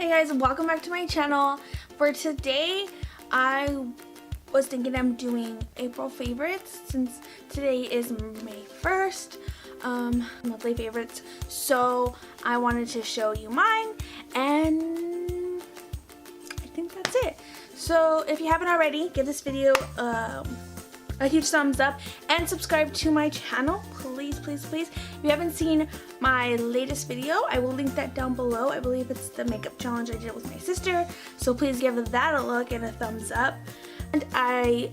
Hey guys, welcome back to my channel. For today, I was thinking I'm doing April favorites since today is May 1st, monthly favorites. So I wanted to show you mine, and I think that's it. So if you haven't already, give this video a huge thumbs up and subscribe to my channel, please. If you haven't seen my latest video, I will link that down below. I believe it's the makeup challenge I did with my sister, so please give that a look and a thumbs up. And I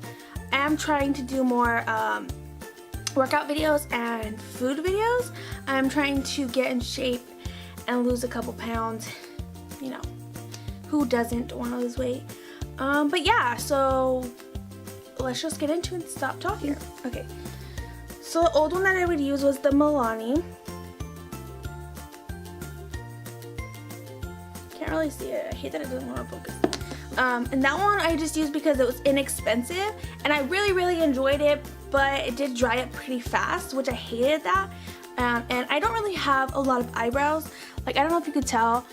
am trying to do more workout videos and food videos. I'm trying to get in shape and lose a couple pounds. You know, who doesn't want to lose weight? But yeah, so let's just get into it and stop talking. Okay, so the old one that I would use was the Milani. Can't really see it. I hate that it doesn't want to focus. And that one I just used because it was inexpensive and I really enjoyed it, but it did dry up pretty fast, which I hated that. And I don't really have a lot of eyebrows. Like, I don't know if you could tell,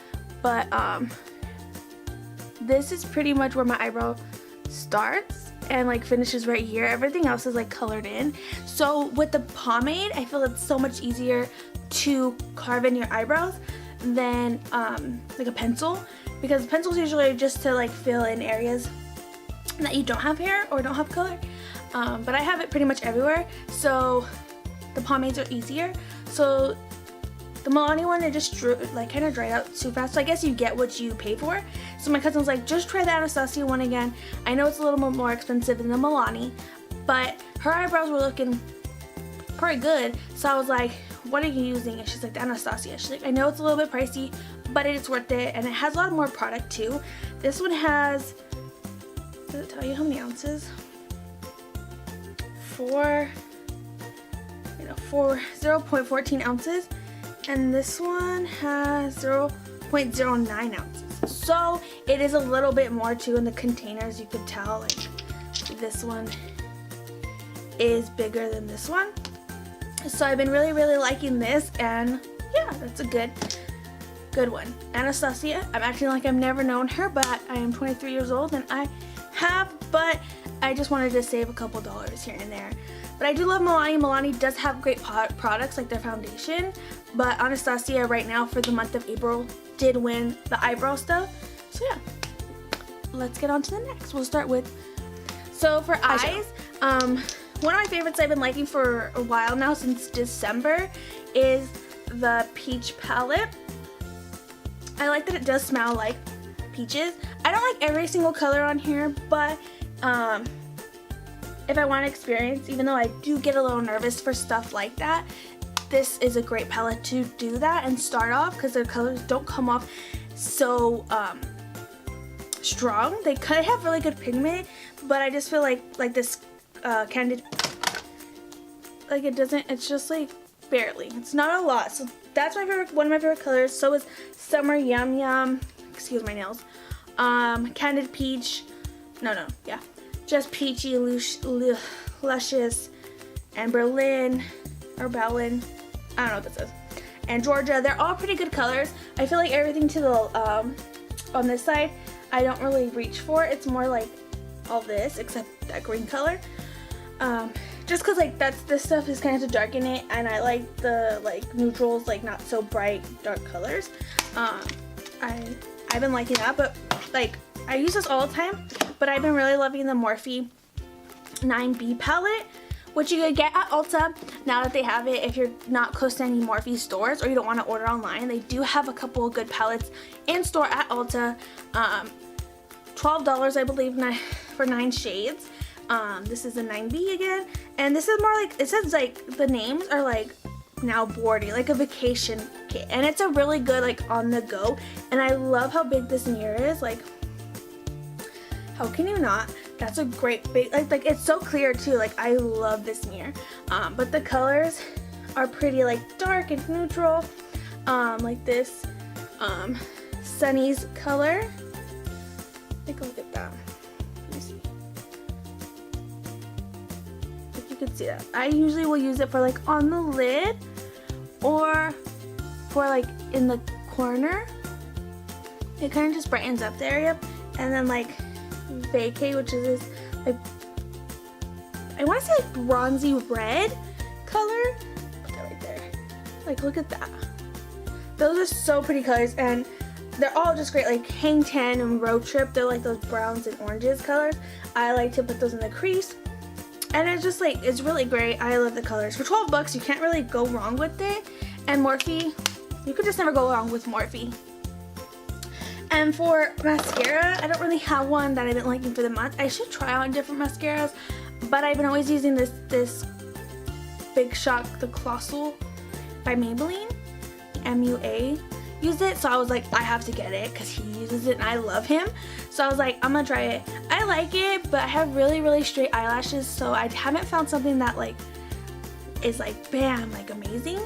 but this is pretty much where my eyebrow starts and like finishes right here. Everything else is like colored in. So with the pomade, I feel it's so much easier to carve in your eyebrows than like a pencil, because pencils usually are just to like fill in areas that you don't have hair or don't have color, but I have it pretty much everywhere, so the pomades are easier. So the Milani one, it just kind of dried out too fast, so I guess you get what you pay for. So my cousin was like, just try the Anastasia one again. I know it's a little bit more expensive than the Milani, but her eyebrows were looking pretty good, so I was like, what are you using? And she's like, the Anastasia. She's like, I know it's a little bit pricey, but it's worth it, and it has a lot more product too. This one has, does it tell you how many ounces? 0.14 ounces, and this one has 0.09 ounces. So it is a little bit more too in the containers. You could tell like this one is bigger than this one. So I've been really liking this, and yeah, that's a good one. Anastasia, I'm acting like I've never known her, but I am 23 years old and I have, but I just wanted to save a couple dollars here and there. But I do love Milani. Milani does have great products like their foundation, but Anastasia right now for the month of April did win the eyebrow stuff. So yeah, let's get on to the next. We'll start with, so for eyes, one of my favorites I've been liking for a while now, since December, is the Peach palette. I like that it does smell like peaches. I don't like every single color on here, but if I want to experience, even though I do get a little nervous for stuff like that, this is a great palette to do that and start off, because their colors don't come off so strong. They kind of have really good pigment, but I just feel like this Candid, like it doesn't, it's just like barely, it's not a lot. So that's my favorite, one of my favorite colors. So is Summer Yum Yum, excuse my nails, Candid Peach, just Peachy, Luscious, and Berlin, or Bellin, I don't know what that says, and Georgia. They're all pretty good colors. I feel like everything to the on this side I don't really reach for. It's more like all this except that green color, just because like this stuff is kind of to darken it, and I like the like neutrals, like not so bright dark colors. I've been liking that, but like I use this all the time, but I've been really loving the Morphe 9B palette, which you could get at Ulta now that they have it. If you're not close to any Morphe stores or you don't want to order online, they do have a couple of good palettes in store at Ulta. $12 I believe for 9 shades. This is a 9B again, and this is more like, it says like the names are like now boardy, like a vacation kit, and it's a really good like on the go. And I love how big this mirror is. Like, how can you not? That's a great big, like it's so clear too. Like, I love this mirror. But the colors are pretty like dark and neutral, like this Sunny's color. Take a look at that. Let me see. If you can see that. I usually will use it for like on the lid or for like in the corner. it kind of just brightens up the area. And then like Vacay, which is this like, I want to say like bronzy red color. Put that right there. Like, look at that. Those are so pretty colors, and they're all just great. Like Hang 10 and Road Trip, they're like those browns and oranges colors. I like to put those in the crease, and it's just like, it's really great. I love the colors. For 12 bucks, you can't really go wrong with it. And Morphe, you could just never go wrong with Morphe. And for mascara, I don't really have one that I've been liking for the month. I should try on different mascaras, but I've been always using this Big Shot, the Colossal by Maybelline, MUA. Use it, so I was like, I have to get it because he uses it and I love him. So I was like, I'm gonna try it. I like it, but I have really straight eyelashes, so I haven't found something that like is like bam, like amazing.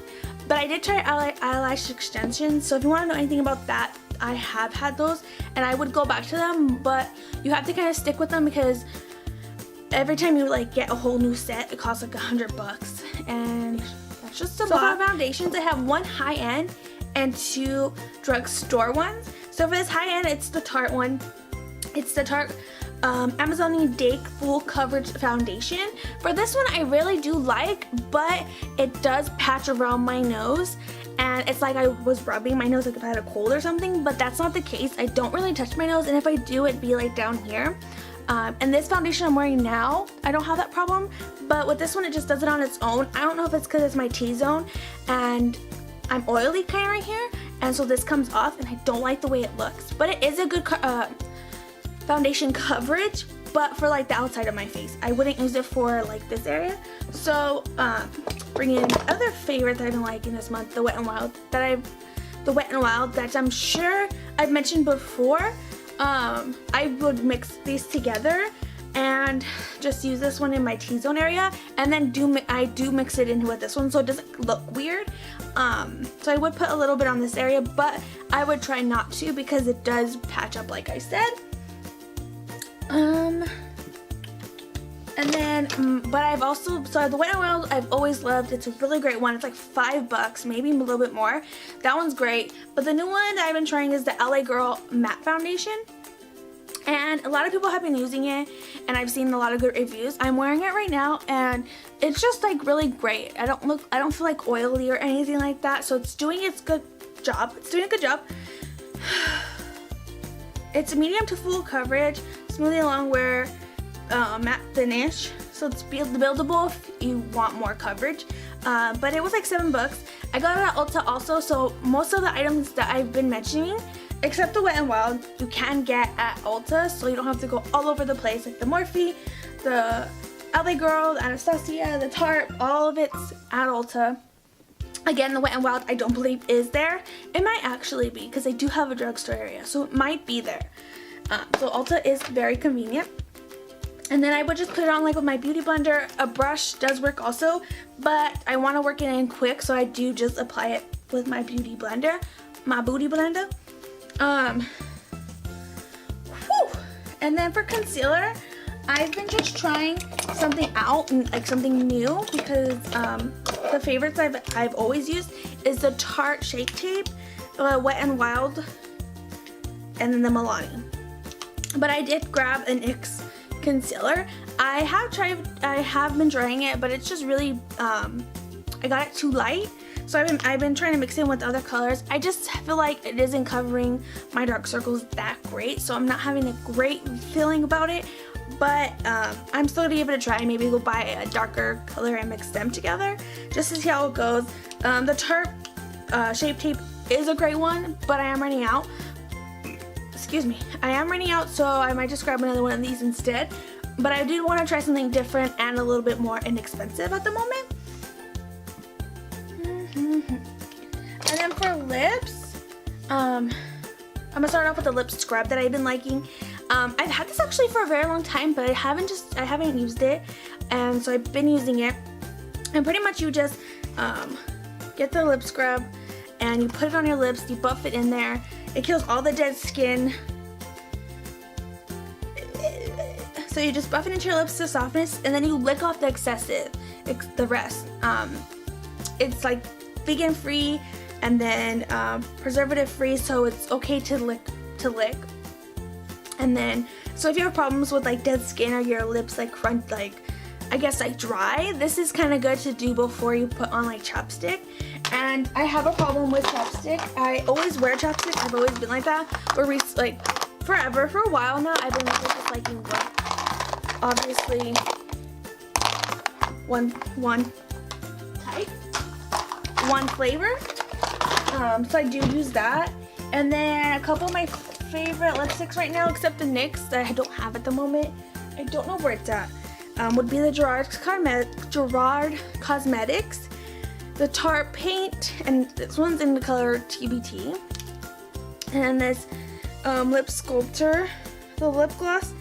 But I did try eyelash extensions, so if you want to know anything about that, I have had those and I would go back to them, but you have to kind of stick with them because every time you like get a whole new set, it costs like $100, and that's just a lot. So for foundations, I have one high-end and two drugstore ones. So for this high-end, it's the Tarte one. It's the Tarte Amazonian Dake Full Coverage Foundation. For this one, I really do like, but it does patch around my nose, and it's like I was rubbing my nose like if I had a cold or something, but that's not the case. I don't really touch my nose, and if I do, it'd be like down here. And this foundation I'm wearing now, I don't have that problem, but with this one, it just does it on its own. I don't know if it's because it's my T-zone, and I'm oily kind of right here, and so this comes off, and I don't like the way it looks. But it is a good foundation coverage, but for like the outside of my face. I wouldn't use it for like this area. So bring in other favorite that I've been liking this month, the Wet n Wild that I'm sure I've mentioned before. I would mix these together and just use this one in my T-zone area, and then I do mix it in with this one so it doesn't look weird. So I would put a little bit on this area, but I would try not to because it does patch up like I said. And then, but I've also, so the Wet n Wild I've always loved. It's a really great one. It's like $5, maybe a little bit more. That one's great. But the new one that I've been trying is the LA Girl Matte Foundation. And a lot of people have been using it, and I've seen a lot of good reviews. I'm wearing it right now, and it's just like really great. I don't feel like oily or anything like that. So it's doing its good job. It's doing a good job. It's a medium to full coverage, smoothing along where matte finish, so it's buildable if you want more coverage. But it was like $7. I got it at Ulta also, so most of the items that I've been mentioning, except the Wet n Wild, you can get at Ulta, so you don't have to go all over the place, like the Morphe, the LA Girl, the Anastasia, the Tarte, all of it's at Ulta. Again, the Wet n Wild I don't believe is there. It might actually be, because they do have a drugstore area, so it might be there. So Ulta is very convenient. And then I would just put it on like with my beauty blender. A brush does work also, but I want to work it in quick, so I do just apply it with my beauty blender. And then for concealer, I've been just trying something out, like something new, because the favorites I've always used is the Tarte Shape Tape, Wet n Wild, and then the Milani. But I did grab an NYX concealer. I have been trying it, but it's just really I got it too light, so I've been trying to mix it in with other colors. I just feel like it isn't covering my dark circles that great, so I'm not having a great feeling about it. But I'm still gonna give it a try. Maybe go buy a darker color and mix them together just to see how it goes. The Tarte Shape Tape is a great one, but I am running out. Excuse me, I am running out, so I might just grab another one of these instead. But I did want to try something different and a little bit more inexpensive at the moment. And then for lips, I'm gonna start off with the lip scrub that I've been liking. I've had this actually for a very long time, but I haven't used it, and so I've been using it. And pretty much you just get the lip scrub and you put it on your lips, you buff it in there. It kills all the dead skin. So you just buff it into your lips to softness, and then you lick off the rest. It's like vegan free and then preservative free, so it's okay to lick to lick. And then, so if you have problems with like dead skin or your lips like crunch, like I guess like dry, this is kind of good to do before you put on like chapstick. And I have a problem with chapstick. I always wear chapstick. I've always been like that. But like forever, for a while now, I've been just liking obviously one type, one flavor. So I do use that. And then a couple of my favorite lipsticks right now, except the NYX that I don't have at the moment. I don't know where it's at. Would be the Gerard Cosmetics, the Tarte Paint, and this one's in the color TBT. And this Lip Sculptor, the lip gloss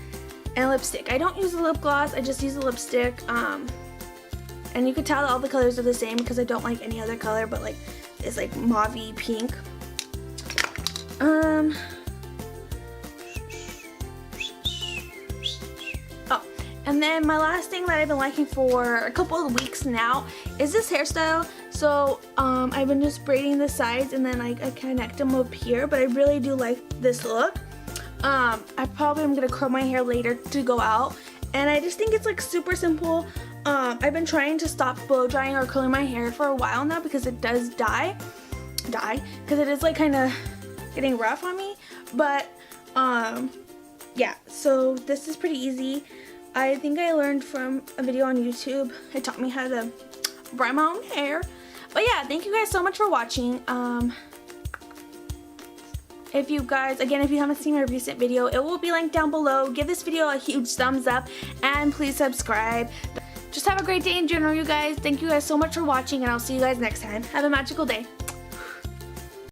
and lipstick. I don't use the lip gloss, I just use the lipstick. And you could tell that all the colors are the same because I don't like any other color, but like it's like mauve-y pink. And then my last thing that I've been liking for a couple of weeks now is this hairstyle. So I've been just braiding the sides and then I connect them up here, but I really do like this look. I probably am gonna curl my hair later to go out, and I just think it's like super simple. I've been trying to stop blow drying or curling my hair for a while now because it does die, because it is like kind of getting rough on me. But yeah, so this is pretty easy. I think I learned from a video on YouTube. It taught me how to braid my own hair. But yeah, thank you guys so much for watching. If you guys, again, if you haven't seen my recent video, it will be linked down below. Give this video a huge thumbs up and please subscribe. Just have a great day in general, you guys. Thank you guys so much for watching, and I'll see you guys next time. Have a magical day.